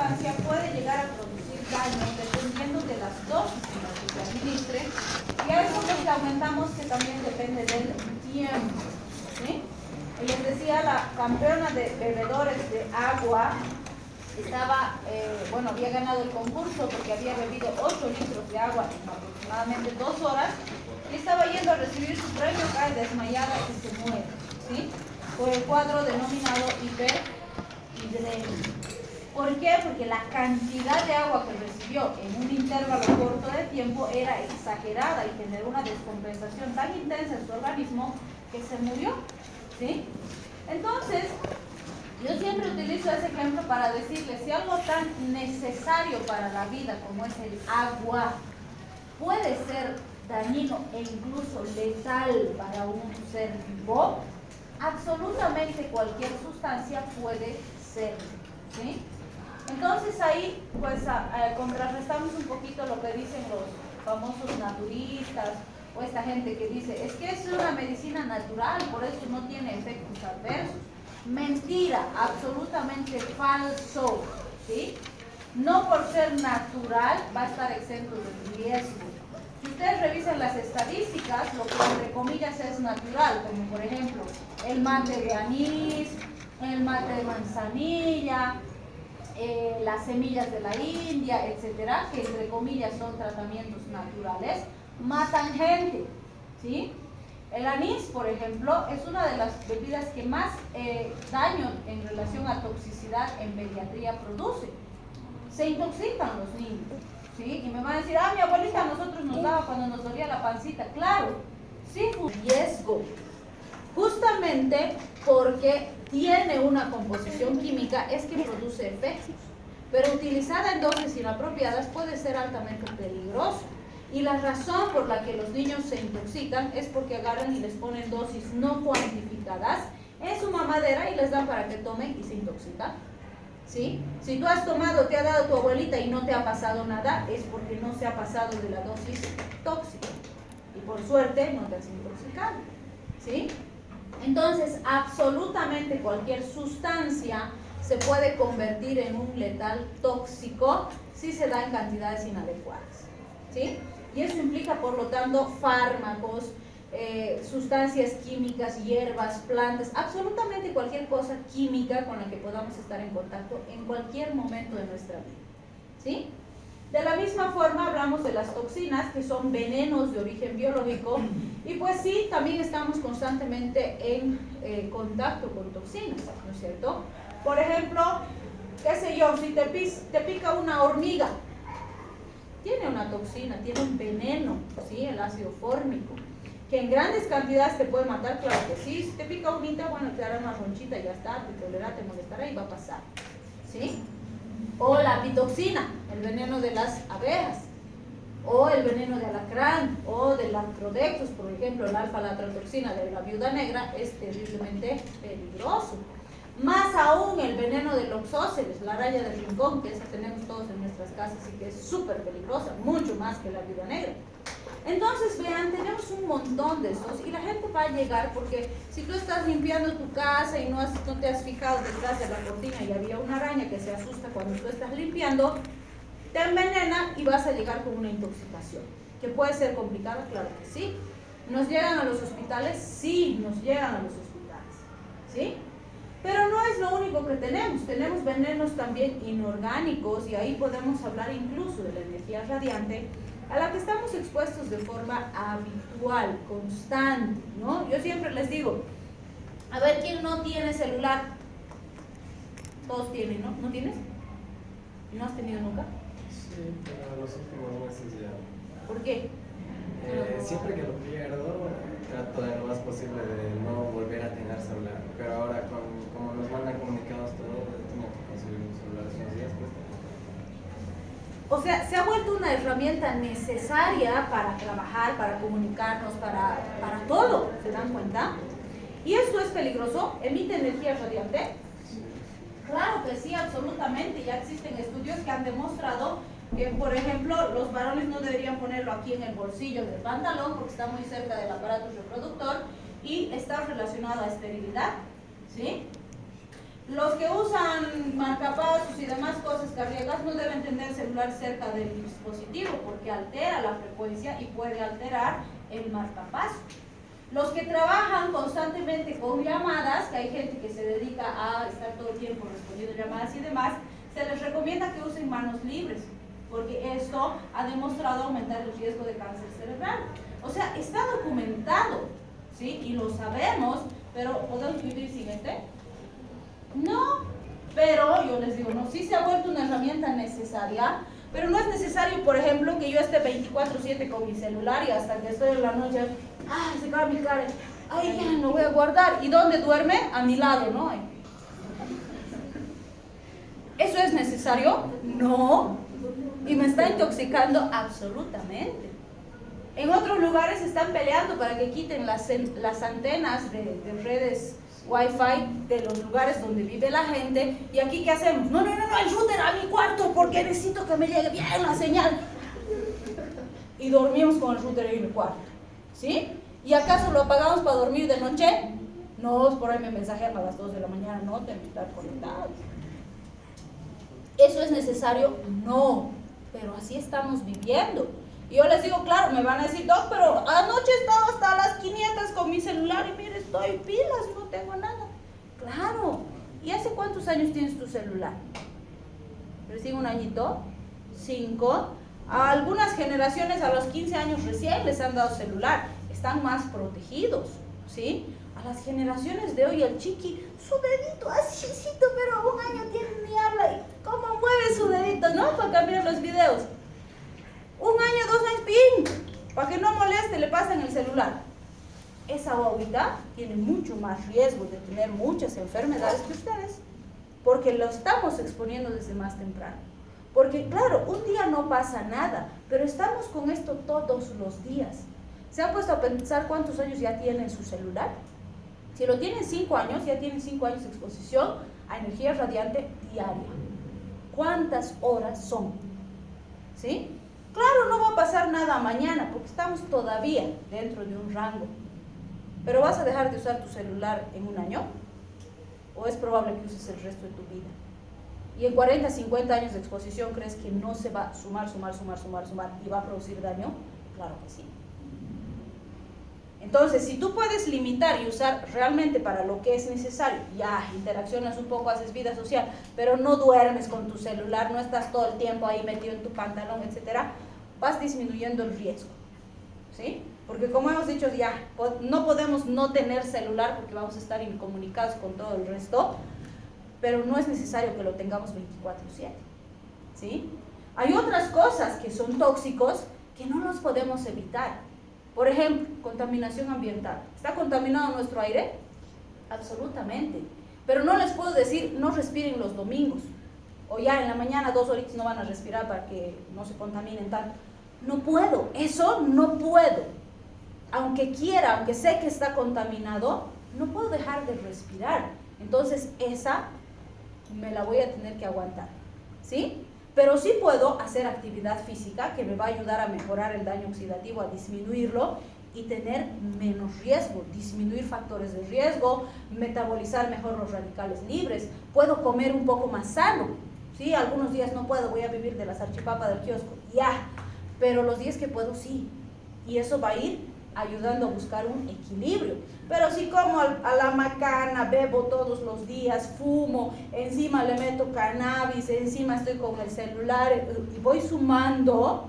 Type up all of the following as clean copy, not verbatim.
sustancia puede llegar a producir daño dependiendo de las dosis en las que se administre, y a eso que aumentamos que también depende del tiempo, ¿sí? Y les decía, la campeona de bebedores de agua estaba, había ganado el concurso porque había bebido 8 litros de agua en aproximadamente 2 horas, y estaba yendo a recibir su premio, cae desmayada y se muere, ¿sí? Por el cuadro denominado hiperhidremia. ¿Por qué? Porque la cantidad de agua que recibió en un intervalo corto de tiempo era exagerada y generó una descompensación tan intensa en su organismo que se murió, ¿sí? Entonces, yo siempre utilizo ese ejemplo para decirles, si algo tan necesario para la vida como es el agua puede ser dañino e incluso letal para un ser vivo, absolutamente cualquier sustancia puede ser, ¿sí? Entonces ahí pues contrarrestamos un poquito lo que dicen los famosos naturistas o esta gente que dice, es que es una medicina natural, por eso no tiene efectos adversos. Mentira, absolutamente falso, ¿sí? No por ser natural va a estar exento de riesgo. Si ustedes revisan las estadísticas, lo que entre comillas es natural, como por ejemplo el mate de anís, el mate de manzanilla, las semillas de la India, etcétera, que entre comillas son tratamientos naturales, matan gente, ¿sí? El anís, por ejemplo, es una de las bebidas que más daño en relación a toxicidad en pediatría produce. Se intoxican los niños, ¿sí? Y me van a decir, mi abuelita a nosotros nos daba cuando nos dolía la pancita. Claro, sí, riesgo. Justamente porque tiene una composición química es que produce efectos. Pero utilizada en dosis inapropiadas puede ser altamente peligroso. Y la razón por la que los niños se intoxican es porque agarran y les ponen dosis no cuantificadas en su mamadera y les dan para que tomen y se intoxican, ¿sí? Si tú has tomado, te ha dado tu abuelita y no te ha pasado nada, es porque no se ha pasado de la dosis tóxica. Y por suerte no te has intoxicado, ¿sí? Entonces, absolutamente cualquier sustancia se puede convertir en un letal tóxico si se da en cantidades inadecuadas, ¿sí? Y eso implica, por lo tanto, fármacos, sustancias químicas, hierbas, plantas, absolutamente cualquier cosa química con la que podamos estar en contacto en cualquier momento de nuestra vida, ¿sí? De la misma forma hablamos de las toxinas, que son venenos de origen biológico, y pues sí, también estamos constantemente en contacto con toxinas, ¿no es cierto? Por ejemplo, qué sé yo, si te pica una hormiga, tiene una toxina, tiene un veneno, ¿sí? El ácido fórmico, que en grandes cantidades te puede matar, claro que sí. Si te pica unita, bueno, te hará una ronchita y ya está, te dolerá, te molestará y va a pasar, ¿sí? O la apitoxina, el veneno de las abejas, o el veneno de alacrán, o del Arthrodextrus, por ejemplo, el alfa-latrotoxina de la viuda negra es terriblemente peligroso. Más aún el veneno del oxóceles, la raya del rincón, que esa tenemos todos en nuestras casas y que es súper peligrosa, mucho más que la viuda negra. Entonces, vean, tenemos un montón de estos y la gente va a llegar porque si tú estás limpiando tu casa y no te has fijado detrás de la cortina y había una araña que se asusta cuando tú estás limpiando, te envenena y vas a llegar con una intoxicación, que puede ser complicada, claro que sí. ¿Nos llegan a los hospitales? Sí, nos llegan a los hospitales, ¿sí? Pero no es lo único que tenemos venenos también inorgánicos y ahí podemos hablar incluso de la energía radiante a la que estamos expuestos de forma habitual, constante, ¿no? Yo siempre les digo, a ver, ¿quién no tiene celular? Todos tienen, ¿no? ¿No tienes? ¿No has tenido nunca? Sí, pero los últimos meses ya. ¿Por qué? Siempre que lo pierdo, trato de lo más posible de no volver a tener celular. Pero ahora, como nos mandan comunicados todos, tengo que conseguir un celular hace unos días. O sea, se ha vuelto una herramienta necesaria para trabajar, para comunicarnos, para todo, ¿se dan cuenta? ¿Y esto es peligroso? ¿Emite energía radiante? Claro que sí, absolutamente. Ya existen estudios que han demostrado que, por ejemplo, los varones no deberían ponerlo aquí en el bolsillo del pantalón porque está muy cerca del aparato reproductor y está relacionado a esterilidad, ¿sí? Los que usan marcapasos y demás cosas cardíacas no deben tener el celular cerca del dispositivo porque altera la frecuencia y puede alterar el marcapaso. Los que trabajan constantemente con llamadas, que hay gente que se dedica a estar todo el tiempo respondiendo llamadas y demás, se les recomienda que usen manos libres, porque esto ha demostrado aumentar el riesgo de cáncer cerebral. O sea, está documentado, ¿sí? Y lo sabemos, pero ¿podemos vivir sin este? No, pero yo les digo, no, sí se ha vuelto una herramienta necesaria, pero no es necesario, por ejemplo, que yo esté 24/7 con mi celular y hasta que estoy en la noche, ay, se acaba mi cara, ay, ya, lo voy a guardar. ¿Y dónde duerme? A mi lado, ¿no? ¿Eso es necesario? No. Y me está intoxicando absolutamente. En otros lugares están peleando para que quiten las antenas de redes Wi-Fi de los lugares donde vive la gente. ¿Y aquí qué hacemos? No, el router a mi cuarto porque necesito que me llegue bien la señal. Y dormimos con el router en el cuarto, ¿sí? ¿Y acaso lo apagamos para dormir de noche? No, por ahí me mensajean a las 2 de la mañana, no, tengo que estar conectado. ¿Eso es necesario? No, pero así estamos viviendo. Y yo les digo, claro, me van a decir, Doc, pero anoche estaba hasta las 500 con mi celular y mire, estoy pilas y no tengo nada. Claro. ¿Y hace cuántos años tienes tu celular? ¿Recién un añito? 5. A algunas generaciones a los 15 años recién les han dado celular. Están más protegidos, ¿sí? A las generaciones de hoy, el chiqui, su dedito asícito, pero un año tiene ni habla. ¿Y cómo mueve su dedito, no? Para cambiar los videos. 1 año, 2 años, ¡ping! Para que no moleste, le pasan el celular. Esa guaguita tiene mucho más riesgo de tener muchas enfermedades que ustedes, porque lo estamos exponiendo desde más temprano. Porque claro, un día no pasa nada, pero estamos con esto todos los días. ¿Se han puesto a pensar cuántos años ya tienen su celular? Si lo tienen 5 años, ya tienen 5 años de exposición a energía radiante diaria. ¿Cuántas horas son? ¿Sí? Claro, no va a pasar nada mañana porque estamos todavía dentro de un rango. ¿Pero vas a dejar de usar tu celular en 1 año? ¿O es probable que uses el resto de tu vida? Y en 40, 50 años de exposición, ¿crees que no se va a sumar y va a producir daño? Claro que sí. Entonces, si tú puedes limitar y usar realmente para lo que es necesario, ya interaccionas un poco, haces vida social, pero no duermes con tu celular, no estás todo el tiempo ahí metido en tu pantalón, etcétera, vas disminuyendo el riesgo, ¿sí? Porque como hemos dicho ya, no podemos no tener celular porque vamos a estar incomunicados con todo el resto, pero no es necesario que lo tengamos 24/7, ¿sí? Hay otras cosas que son tóxicos que no los podemos evitar. Por ejemplo, contaminación ambiental. ¿Está contaminado nuestro aire? Absolutamente. Pero no les puedo decir, no respiren los domingos. O ya en la mañana 2 horitas no van a respirar para que no se contaminen tanto. No puedo, eso no puedo. Aunque quiera, aunque sé que está contaminado, no puedo dejar de respirar. Entonces esa me la voy a tener que aguantar, ¿sí? Pero sí puedo hacer actividad física que me va a ayudar a mejorar el daño oxidativo, a disminuirlo y tener menos riesgo, disminuir factores de riesgo, metabolizar mejor los radicales libres. Puedo comer un poco más sano, ¿sí? Algunos días no puedo, voy a vivir de la salchipapa del kiosco, ya, pero los días que puedo sí. Y eso va a ir ayudando a buscar un equilibrio. Pero si como a la macana, bebo todos los días, fumo, encima le meto cannabis, encima estoy con el celular y voy sumando,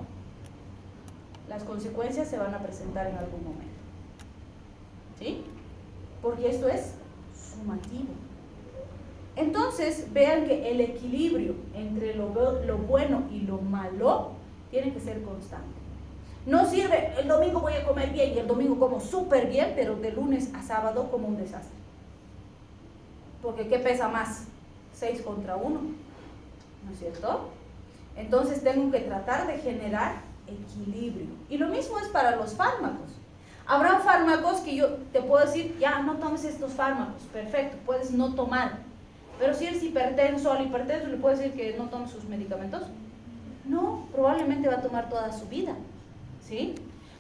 las consecuencias se van a presentar en algún momento, ¿sí? Porque esto es sumativo. Entonces vean que el equilibrio entre lo bueno y lo malo tiene que ser constante. No sirve, el domingo voy a comer bien y el domingo como súper bien, pero de lunes a sábado como un desastre. Porque ¿qué pesa más? 6 contra 1, ¿no es cierto? Entonces tengo que tratar de generar equilibrio. Y lo mismo es para los fármacos. Habrá fármacos que yo te puedo decir, ya no tomes estos fármacos, perfecto, puedes no tomar. Pero si eres hipertenso, al hipertenso le puedo decir que no tome sus medicamentos. No, probablemente va a tomar toda su vida, ¿sí?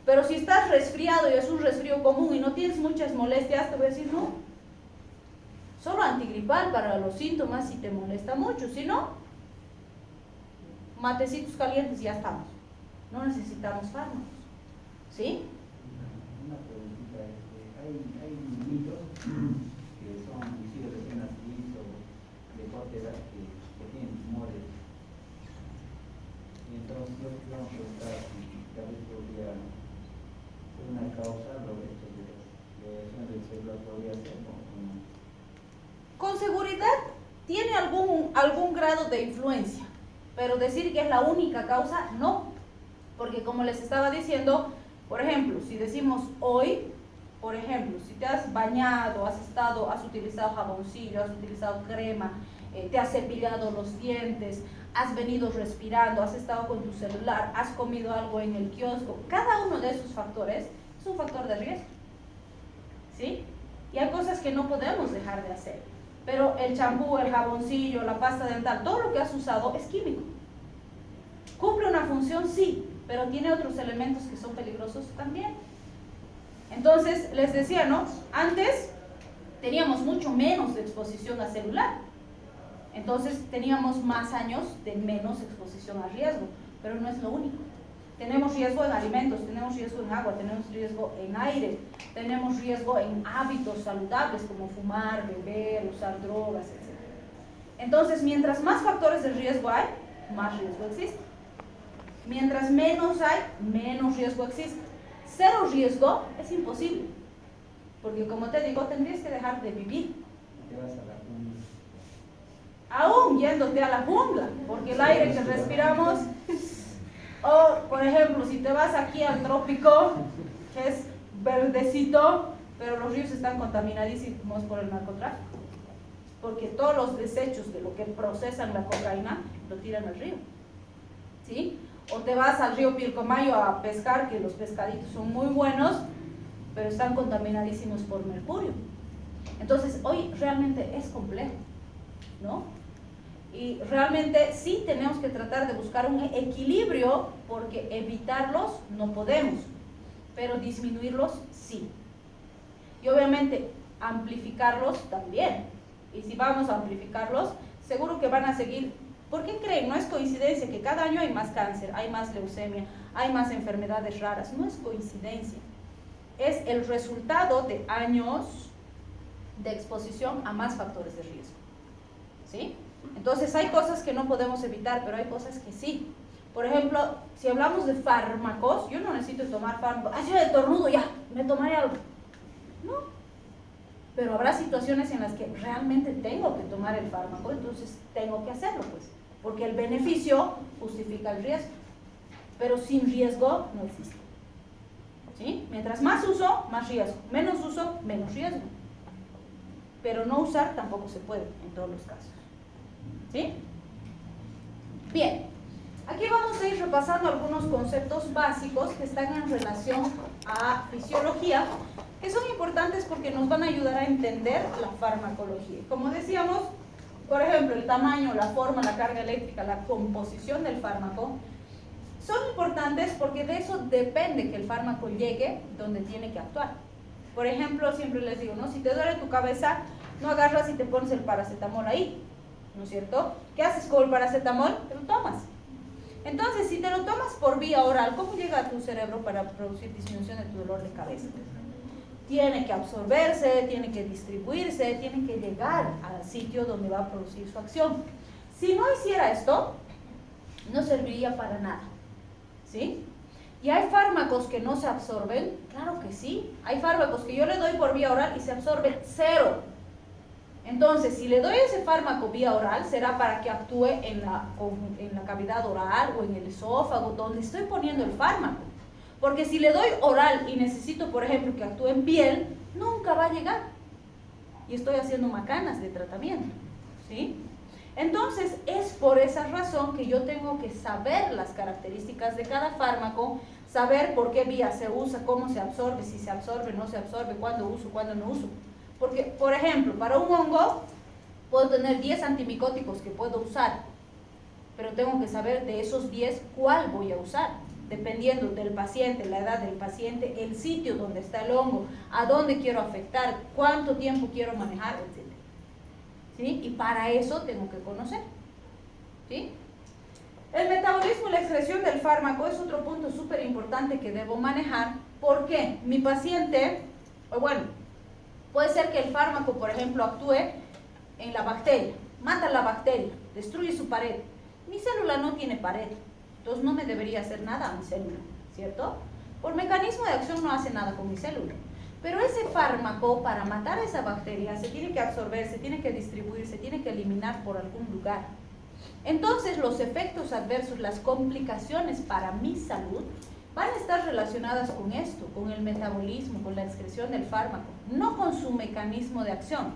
Pero si estás resfriado y es un resfrío común y no tienes muchas molestias, te voy a decir no. Solo antigripal para los síntomas si te molesta mucho, si no, matecitos calientes y ya estamos. No necesitamos fármacos. ¿Sí? Una preguntita, hay niños que son inclusive recién nacidos o de corta edad que tienen tumores. Y entonces yo quiero preguntar si tal vez podría ser una causa lo de esto de radiación del celular podría ser o no. Con seguridad tiene algún grado de influencia, pero decir que es la única causa, no. Porque como les estaba diciendo, por ejemplo, si decimos hoy, por ejemplo, si te has bañado, has utilizado jaboncillo, has utilizado crema, te has cepillado los dientes, has venido respirando, has estado con tu celular, has comido algo en el kiosco, cada uno de esos factores es un factor de riesgo. ¿Sí? Y hay cosas que no podemos dejar de hacer. Pero el champú, el jaboncillo, la pasta dental, todo lo que has usado es químico. ¿Cumple una función? Sí, pero tiene otros elementos que son peligrosos también. Entonces, les decía, ¿no? Antes teníamos mucho menos de exposición a celular. Entonces, teníamos más años de menos exposición a riesgo, pero no es lo único. Tenemos riesgo en alimentos, tenemos riesgo en agua, tenemos riesgo en aire, tenemos riesgo en hábitos saludables como fumar, beber, usar drogas, etc. Entonces, mientras más factores de riesgo hay, más riesgo existe. Mientras menos hay, menos riesgo existe. Cero riesgo es imposible, porque como te digo, tendrías que dejar de vivir. Te vas a la jungla. Aún yéndote a la jungla, porque el aire que respiramos, o por ejemplo, si te vas aquí al trópico, que es verdecito, pero los ríos están contaminadísimos por el narcotráfico, porque todos los desechos de lo que procesan la cocaína lo tiran al río. ¿Sí? O te vas al río Pilcomayo a pescar, que los pescaditos son muy buenos, pero están contaminadísimos por mercurio. Entonces, hoy realmente es complejo, ¿no? Y realmente sí tenemos que tratar de buscar un equilibrio, porque evitarlos no podemos, pero disminuirlos sí. Y obviamente amplificarlos también. Y si vamos a amplificarlos, seguro que van a seguir. ¿Por qué creen? No es coincidencia que cada año hay más cáncer, hay más leucemia, hay más enfermedades raras. No es coincidencia. Es el resultado de años de exposición a más factores de riesgo. ¿Sí? Entonces hay cosas que no podemos evitar, pero hay cosas que sí. Por ejemplo, si hablamos de fármacos, yo no necesito tomar fármacos. Ah, yo estornudo, ya, me tomaré algo. No. Pero habrá situaciones en las que realmente tengo que tomar el fármaco, entonces tengo que hacerlo, pues. Porque el beneficio justifica el riesgo. Pero sin riesgo no existe. ¿Sí? Mientras más uso, más riesgo. Menos uso, menos riesgo. Pero no usar tampoco se puede en todos los casos. ¿Sí? Bien, aquí vamos a ir repasando algunos conceptos básicos que están en relación a fisiología, que son importantes porque nos van a ayudar a entender la farmacología. Como decíamos, por ejemplo, el tamaño, la forma, la carga eléctrica, la composición del fármaco, son importantes porque de eso depende que el fármaco llegue donde tiene que actuar. Por ejemplo, siempre les digo, ¿no? Si te duele tu cabeza, no agarras y te pones el paracetamol ahí, ¿no es cierto? ¿Qué haces con el paracetamol? Te lo tomas. Entonces, si te lo tomas por vía oral, ¿cómo llega a tu cerebro para producir disminución de tu dolor de cabeza? Tiene que absorberse, tiene que distribuirse, tiene que llegar al sitio donde va a producir su acción. Si no hiciera esto, no serviría para nada. ¿Sí? ¿Y hay fármacos que no se absorben? Claro que sí. Hay fármacos que yo le doy por vía oral y se absorben cero. Entonces, si le doy ese fármaco vía oral, será para que actúe en la cavidad oral o en el esófago, donde estoy poniendo el fármaco. Porque si le doy oral y necesito, por ejemplo, que actúe en piel, nunca va a llegar. Y estoy haciendo macanas de tratamiento. ¿Sí? Entonces, es por esa razón que yo tengo que saber las características de cada fármaco, saber por qué vía se usa, cómo se absorbe, si se absorbe, no se absorbe, cuándo uso, cuándo no uso. Porque, por ejemplo, para un hongo puedo tener 10 antimicóticos que puedo usar, pero tengo que saber de esos 10 cuál voy a usar, dependiendo del paciente, la edad del paciente, el sitio donde está el hongo, a dónde quiero afectar, cuánto tiempo quiero manejar, etc. ¿Sí? Y para eso tengo que conocer. ¿Sí? El metabolismo y la excreción del fármaco es otro punto súper importante que debo manejar. ¿Por qué? Mi paciente, o bueno, puede ser que el fármaco, por ejemplo, actúe en la bacteria, mata la bacteria, destruye su pared. Mi célula no tiene pared, entonces no me debería hacer nada a mi célula, ¿cierto? Por mecanismo de acción no hace nada con mi célula. Pero ese fármaco, para matar a esa bacteria, se tiene que absorber, se tiene que distribuir, se tiene que eliminar por algún lugar. Entonces, los efectos adversos, las complicaciones para mi salud, van a estar relacionadas con esto, con el metabolismo, con la excreción del fármaco, no con su mecanismo de acción.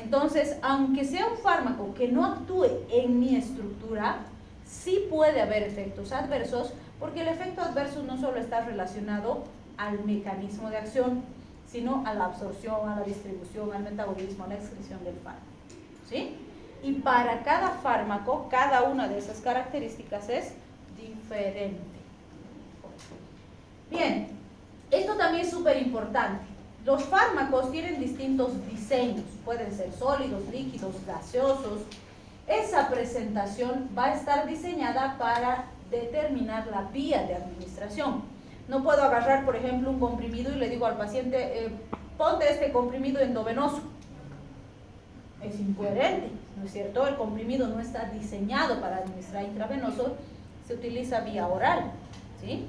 Entonces, aunque sea un fármaco que no actúe en mi estructura, sí puede haber efectos adversos, porque el efecto adverso no solo está relacionado al mecanismo de acción, sino a la absorción, a la distribución, al metabolismo, a la excreción del fármaco, ¿sí? Y para cada fármaco, cada una de esas características es diferente. Bien, esto también es súper importante. Los fármacos tienen distintos diseños, pueden ser sólidos, líquidos, gaseosos. Esa presentación va a estar diseñada para determinar la vía de administración. No puedo agarrar, por ejemplo, un comprimido y le digo al paciente, ponte este comprimido endovenoso. Es incoherente, ¿no es cierto? El comprimido no está diseñado para administrar intravenoso, se utiliza vía oral, ¿sí?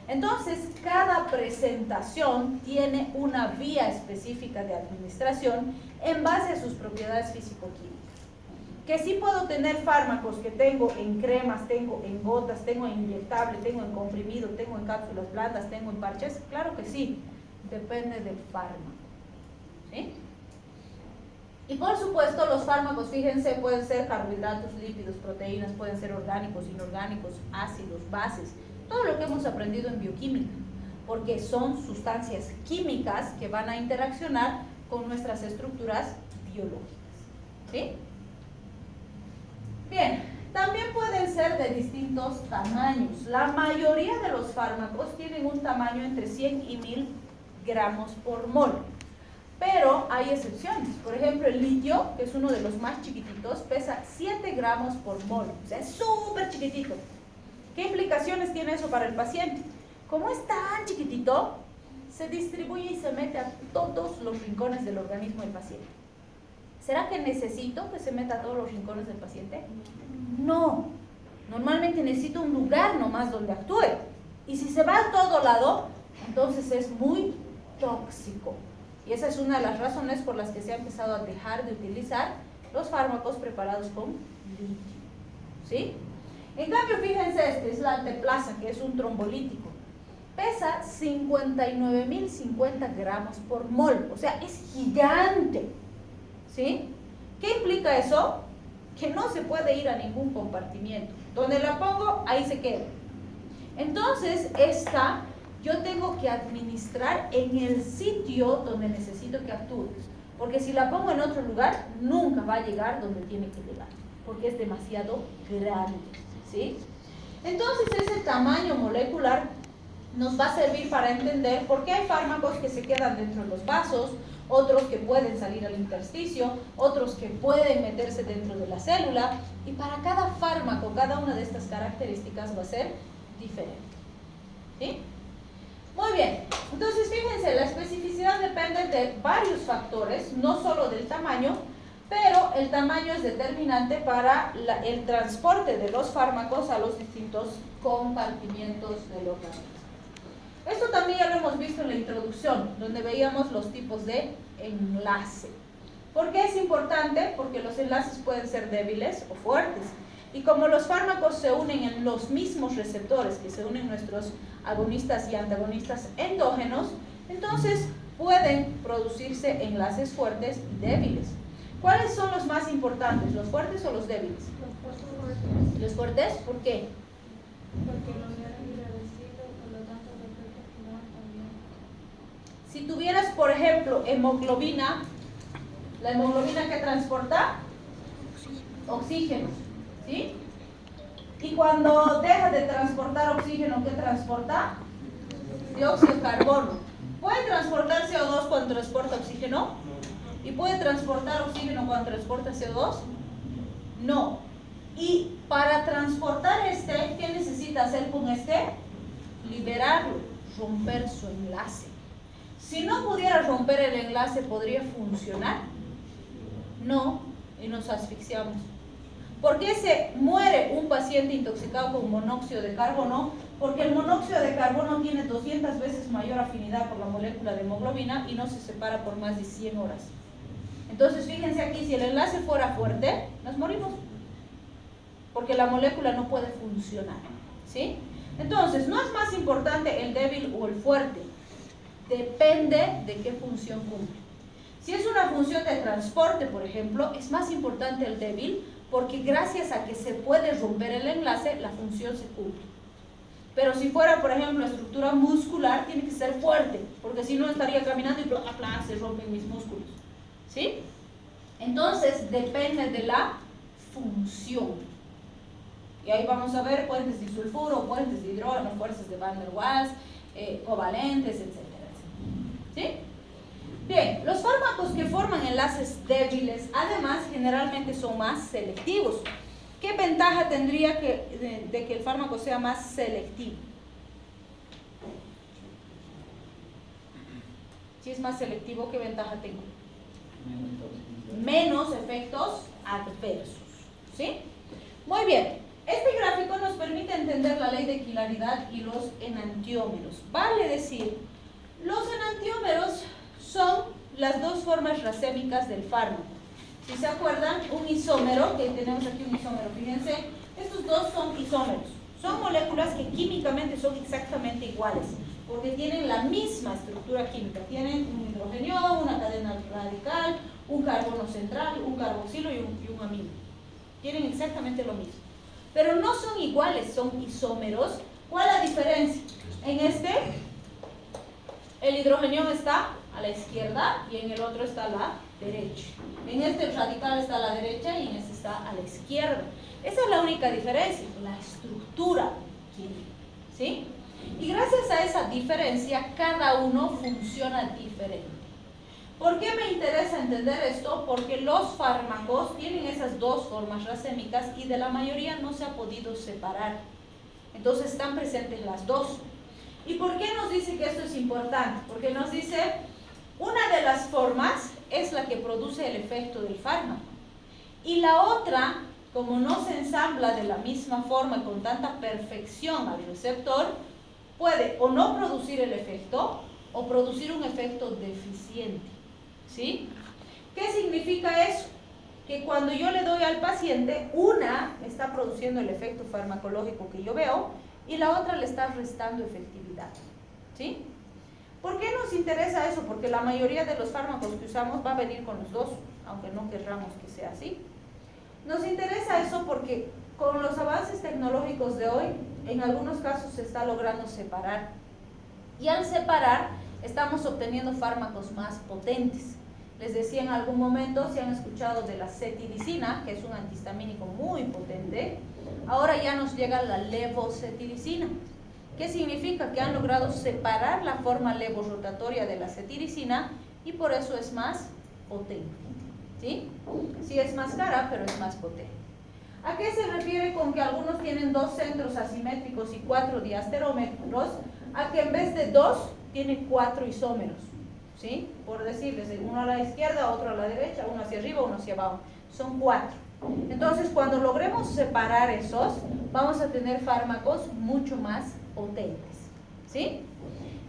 Entonces, cada presentación tiene una vía específica de administración en base a sus propiedades físico-químicas. Que sí puedo tener fármacos que tengo en cremas, tengo en gotas, tengo en inyectable, tengo en comprimido, tengo en cápsulas blandas, tengo en parches. Claro que sí, depende del fármaco, ¿sí? Y por supuesto los fármacos, fíjense, pueden ser carbohidratos, lípidos, proteínas, pueden ser orgánicos, inorgánicos, ácidos, bases, todo lo que hemos aprendido en bioquímica, porque son sustancias químicas que van a interaccionar con nuestras estructuras biológicas, ¿sí? Bien, también pueden ser de distintos tamaños. La mayoría de los fármacos tienen un tamaño entre 100 y 1000 gramos por mol. Pero hay excepciones. Por ejemplo, el litio, que es uno de los más chiquititos, pesa 7 gramos por mol. O sea, es súper chiquitito. ¿Qué implicaciones tiene eso para el paciente? Como es tan chiquitito, se distribuye y se mete a todos los rincones del organismo del paciente. ¿Será que necesito que se meta a todos los rincones del paciente? No. Normalmente necesito un lugar nomás donde actúe. Y si se va a todo lado, entonces es muy tóxico. Y esa es una de las razones por las que se ha empezado a dejar de utilizar los fármacos preparados con litio, ¿sí? En cambio, fíjense, este es la alteplasa, que es un trombolítico. Pesa 59.050 gramos por mol, o sea, es gigante, ¿sí? ¿Qué implica eso? Que no se puede ir a ningún compartimiento. Donde la pongo, ahí se queda. Entonces, esta yo tengo que administrar en el sitio donde necesito que actúe. Porque si la pongo en otro lugar, nunca va a llegar donde tiene que llegar, porque es demasiado grande, ¿sí? Entonces, ese tamaño molecular nos va a servir para entender por qué hay fármacos que se quedan dentro de los vasos, otros que pueden salir al intersticio, otros que pueden meterse dentro de la célula, y para cada fármaco, cada una de estas características va a ser diferente, ¿sí? Muy bien, entonces fíjense, la especificidad depende de varios factores, no solo del tamaño, pero el tamaño es determinante para el transporte de los fármacos a los distintos compartimientos del organismo. Esto también ya lo hemos visto en la introducción, donde veíamos los tipos de enlace. ¿Por qué es importante? Porque los enlaces pueden ser débiles o fuertes. Y como los fármacos se unen en los mismos receptores que se unen nuestros agonistas y antagonistas endógenos, entonces pueden producirse enlaces fuertes y débiles. ¿Cuáles son los más importantes, los fuertes o los débiles? Los fuertes. ¿Los fuertes? ¿Por qué? Porque los eran irreversibles, por lo tanto los efectos que dan también. Si tuvieras, por ejemplo, hemoglobina, ¿la hemoglobina qué transporta? Oxígeno, ¿sí? Y cuando deja de transportar oxígeno, ¿qué transporta? Dióxido de carbono. ¿Puede transportar CO2 cuando transporta oxígeno? ¿Y puede transportar oxígeno cuando transporta CO2? No. Y para transportar este, ¿qué necesita hacer con este? Liberarlo, romper su enlace. Si no pudiera romper el enlace, ¿podría funcionar? No, y nos asfixiamos. ¿Por qué se muere un paciente intoxicado con monóxido de carbono? Porque el monóxido de carbono tiene 200 veces mayor afinidad por la molécula de hemoglobina y no se separa por más de 100 horas. Entonces, fíjense aquí, si el enlace fuera fuerte, nos morimos. Porque la molécula no puede funcionar, ¿sí? Entonces, no es más importante el débil o el fuerte. Depende de qué función cumple. Si es una función de transporte, por ejemplo, es más importante el débil porque gracias a que se puede romper el enlace, la función se cumple. Pero si fuera, por ejemplo, estructura muscular, tiene que ser fuerte, porque si no estaría caminando y se rompen mis músculos, ¿sí? Entonces, depende de la función. Y ahí vamos a ver puentes de sulfuro, puentes de hidrógeno, fuerzas de Van der Waals, covalentes, etcétera. ¿Sí? Bien, los fármacos que forman enlaces débiles, además, generalmente son más selectivos. ¿Qué ventaja tendría de que el fármaco sea más selectivo? Si es más selectivo, ¿qué ventaja tengo? Menos efectos adversos. ¿Sí? Muy bien. Este gráfico nos permite entender la ley de equilaridad y los enantiómeros. Vale decir, los enantiómeros son las dos formas racémicas del fármaco. Si se acuerdan, un isómero, que tenemos aquí un isómero, fíjense, estos dos son isómeros. Son moléculas que químicamente son exactamente iguales, porque tienen la misma estructura química. Tienen un hidrogenio, una cadena radical, un carbono central, un carboxilo y un amino. Tienen exactamente lo mismo. Pero no son iguales, son isómeros. ¿Cuál es la diferencia? En este, el hidrogenio está a la izquierda y en el otro está a la derecha. En este el radical está a la derecha y en este está a la izquierda. Esa es la única diferencia, la estructura química, ¿sí? Y gracias a esa diferencia, cada uno funciona diferente. ¿Por qué me interesa entender esto? Porque los fármacos tienen esas dos formas racémicas y de la mayoría no se ha podido separar. Entonces están presentes las dos. ¿Y por qué nos dice que esto es importante? Porque nos dice, una de las formas es la que produce el efecto del fármaco. Y la otra, como no se ensambla de la misma forma y con tanta perfección al receptor, puede o no producir el efecto o producir un efecto deficiente. ¿Sí? ¿Qué significa eso? Que cuando yo le doy al paciente, una está produciendo el efecto farmacológico que yo veo y la otra le está restando efectividad. ¿Sí? ¿Por qué nos interesa eso? Porque la mayoría de los fármacos que usamos va a venir con los dos, aunque no querramos que sea así. Nos interesa eso porque con los avances tecnológicos de hoy, en algunos casos se está logrando separar. Y al separar, estamos obteniendo fármacos más potentes. Les decía en algún momento, si han escuchado de la cetiricina, que es un antihistamínico muy potente, ahora ya nos llega la levocetiricina. ¿Qué significa? Que han logrado separar la forma levorotatoria de la cetiricina y por eso es más potente. ¿Sí? Sí es más cara, pero es más potente. ¿A qué se refiere con que algunos tienen 2 centros asimétricos y 4 diasterómetros? A que en vez de 2, tiene 4 isómeros. ¿Sí? Por decirles, uno a la izquierda, otro a la derecha, uno hacia arriba, uno hacia abajo. Son 4. Entonces, cuando logremos separar esos, vamos a tener fármacos mucho más potentes. ¿Sí?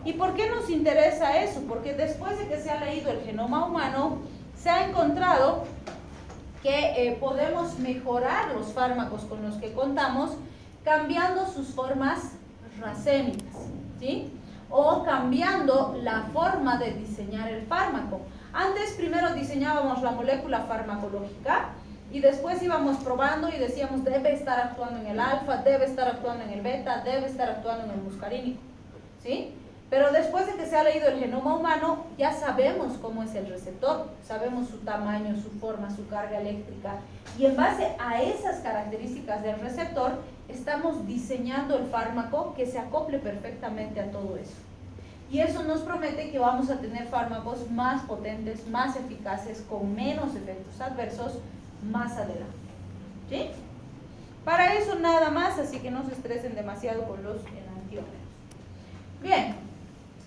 ¿Y por qué nos interesa eso? Porque después de que se ha leído el genoma humano, se ha encontrado que podemos mejorar los fármacos con los que contamos cambiando sus formas racémicas, ¿sí? O cambiando la forma de diseñar el fármaco. Antes primero diseñábamos la molécula farmacológica y después íbamos probando y decíamos debe estar actuando en el alfa, debe estar actuando en el beta, debe estar actuando en el muscarínico, ¿sí? Pero después de que se ha leído el genoma humano, ya sabemos cómo es el receptor, sabemos su tamaño, su forma, su carga eléctrica, y en base a esas características del receptor, estamos diseñando el fármaco que se acople perfectamente a todo eso. Y eso nos promete que vamos a tener fármacos más potentes, más eficaces, con menos efectos adversos, más adelante. ¿Sí? Para eso nada más, así que no se estresen demasiado con los enantiómeros. Bien,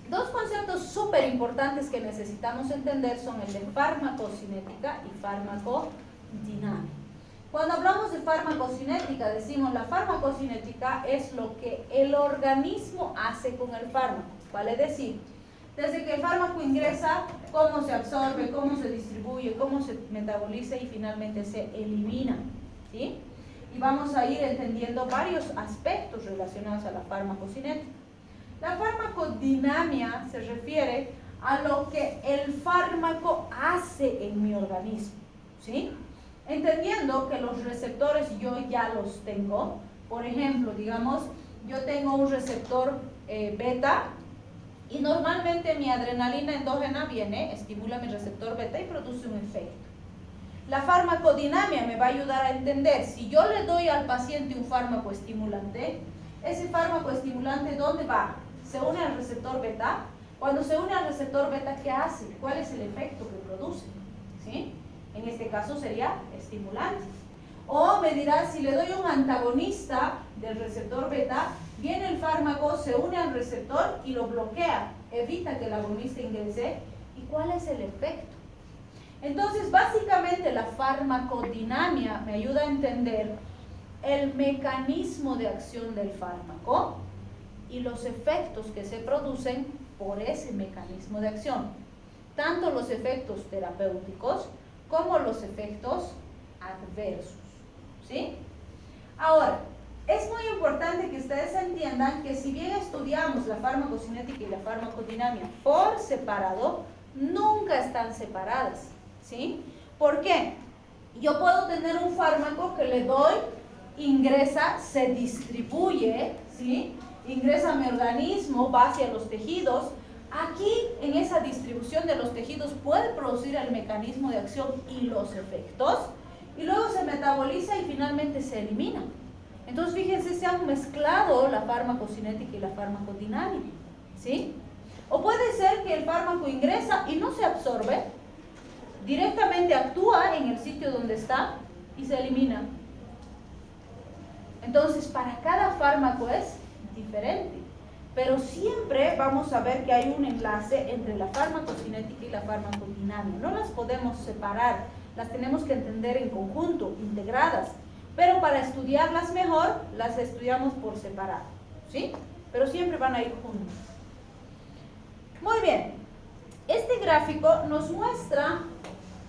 dos conceptos súper importantes que necesitamos entender son el de farmacocinética y farmacodinámica. Cuando hablamos de farmacocinética, decimos la farmacocinética es lo que el organismo hace con el fármaco, vale decir, desde que el fármaco ingresa, cómo se absorbe, cómo se distribuye, cómo se metaboliza y finalmente se elimina, ¿sí? Y vamos a ir entendiendo varios aspectos relacionados a la farmacocinética. La farmacodinamia se refiere a lo que el fármaco hace en mi organismo, ¿sí? Entendiendo que los receptores yo ya los tengo. Por ejemplo, digamos, yo tengo un receptor beta y normalmente mi adrenalina endógena viene, estimula mi receptor beta y produce un efecto. La farmacodinamia me va a ayudar a entender, si yo le doy al paciente un fármaco estimulante, ese fármaco estimulante, ¿dónde va? ¿Se une al receptor beta? Cuando se une al receptor beta, ¿qué hace? ¿Cuál es el efecto que produce? ¿Sí? En este caso sería estimulante. O me dirá, si le doy un antagonista del receptor beta, viene el fármaco, se une al receptor y lo bloquea, evita que el agonista ingrese. ¿Y cuál es el efecto? Entonces, básicamente la farmacodinamia me ayuda a entender el mecanismo de acción del fármaco y los efectos que se producen por ese mecanismo de acción. Tanto los efectos terapéuticos como los efectos adversos, ¿sí? Ahora, es muy importante que ustedes entiendan que si bien estudiamos la farmacocinética y la farmacodinamia por separado, nunca están separadas, ¿sí? ¿Por qué? Yo puedo tener un fármaco que le doy, ingresa, se distribuye, ¿sí? Ingresa a mi organismo, va hacia los tejidos. Aquí, en esa distribución de los tejidos, puede producir el mecanismo de acción y los efectos, y luego se metaboliza y finalmente se elimina. Entonces, fíjense, se han mezclado la farmacocinética y la farmacodinámica, ¿sí? O puede ser que el fármaco ingresa y no se absorbe, directamente actúa en el sitio donde está y se elimina. Entonces, para cada fármaco es diferente. Pero siempre vamos a ver que hay un enlace entre la farmacocinética y la farmacodinamia. No las podemos separar, las tenemos que entender en conjunto, integradas. Pero para estudiarlas mejor, las estudiamos por separado, ¿sí? Pero siempre van a ir juntas. Muy bien, este gráfico nos muestra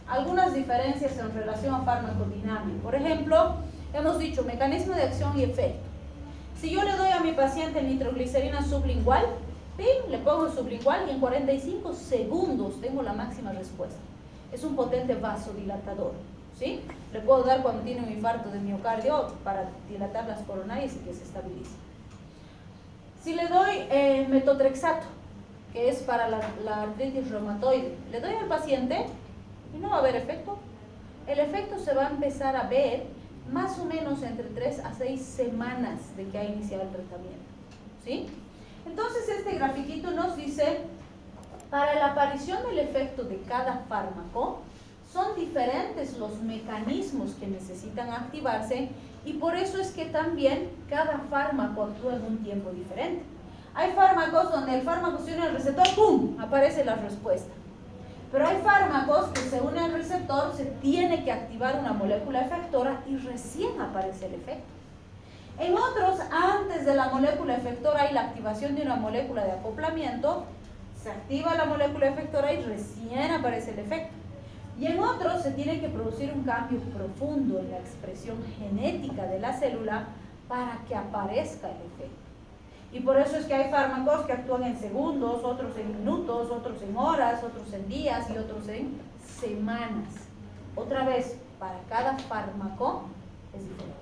algunas diferencias en relación a farmacodinamia. Por ejemplo, hemos dicho mecanismo de acción y efecto. Si yo le doy a mi paciente nitroglicerina sublingual, ¡pim!, le pongo sublingual y en 45 segundos tengo la máxima respuesta. Es un potente vasodilatador, ¿sí? Le puedo dar cuando tiene un infarto de miocardio para dilatar las coronarias y que se estabilice. Si le doy metotrexato, que es para la artritis reumatoide, le doy al paciente y no va a haber efecto. El efecto se va a empezar a ver más o menos entre 3 a 6 semanas de que ha iniciado el tratamiento, ¿sí? Entonces este grafiquito nos dice, para la aparición del efecto de cada fármaco, son diferentes los mecanismos que necesitan activarse y por eso es que también cada fármaco actúa en un tiempo diferente. Hay fármacos donde el fármaco se une al receptor, ¡pum!, aparece la respuesta. Pero hay fármacos que se unen al receptor, se tiene que activar una molécula efectora y recién aparece el efecto. En otros, antes de la molécula efectora hay la activación de una molécula de acoplamiento, se activa la molécula efectora y recién aparece el efecto. Y en otros se tiene que producir un cambio profundo en la expresión genética de la célula para que aparezca el efecto. Y por eso es que hay fármacos que actúan en segundos, otros en minutos, otros en horas, otros en días y otros en semanas. Otra vez, para cada fármaco es diferente.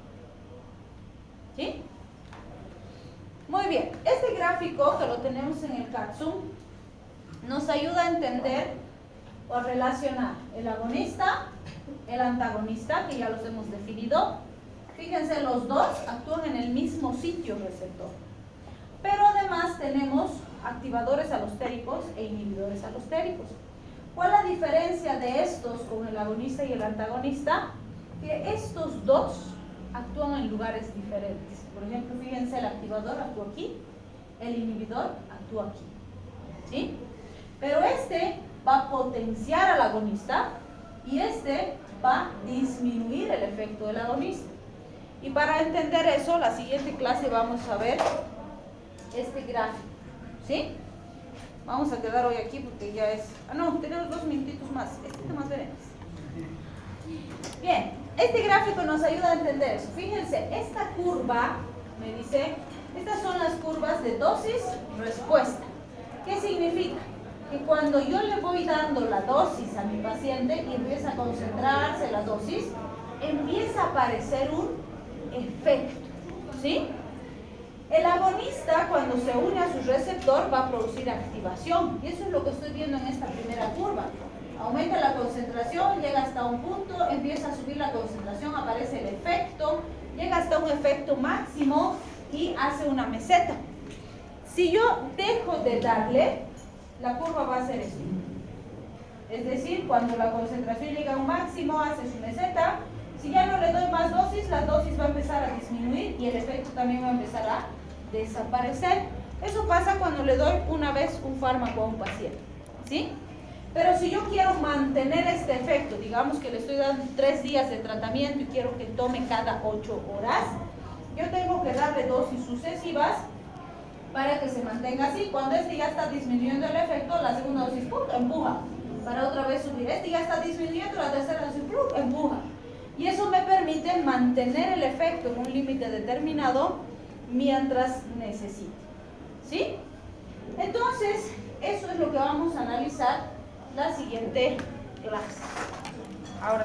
¿Sí? Muy bien, este gráfico que lo tenemos en el CATSUM nos ayuda a entender o a relacionar el agonista, el antagonista, que ya los hemos definido. Fíjense, los dos actúan en el mismo sitio receptor. Pero además tenemos activadores alostéricos e inhibidores alostéricos. ¿Cuál es la diferencia de estos con el agonista y el antagonista? Que estos dos actúan en lugares diferentes. Por ejemplo, fíjense, el activador actúa aquí, el inhibidor actúa aquí, ¿sí? Pero este va a potenciar al agonista y este va a disminuir el efecto del agonista. Y para entender eso, la siguiente clase vamos a ver este gráfico, ¿sí? Vamos a quedar hoy aquí porque ya es... Ah, no, tenemos 2 minutitos más. Este más veremos. Bien, este gráfico nos ayuda a entender eso. Fíjense, esta curva me dice, estas son las curvas de dosis-respuesta. ¿Qué significa? Que cuando yo le voy dando la dosis a mi paciente y empieza a concentrarse la dosis, empieza a aparecer un efecto, ¿sí? El agonista, cuando se une a su receptor, va a producir activación. Y eso es lo que estoy viendo en esta primera curva. Aumenta la concentración, llega hasta un punto, empieza a subir la concentración, aparece el efecto, llega hasta un efecto máximo y hace una meseta. Si yo dejo de darle, la curva va a ser esto. Es decir, cuando la concentración llega a un máximo, hace su meseta. Si ya no le doy más dosis, la dosis va a empezar a disminuir y el efecto también va a empezar a desaparecer. Eso pasa cuando le doy una vez un fármaco a un paciente, ¿sí? Pero si yo quiero mantener este efecto, digamos que le estoy dando 3 días de tratamiento y quiero que tome cada 8 horas, yo tengo que darle dosis sucesivas para que se mantenga así. Cuando este ya está disminuyendo el efecto, la segunda dosis ¡pum!, empuja para otra vez subir. Este ya está disminuyendo, la tercera dosis ¡pum!, empuja. Y eso me permite mantener el efecto en un límite determinado mientras necesite, ¿sí? Entonces, eso es lo que vamos a analizar la siguiente clase. Ahora sí.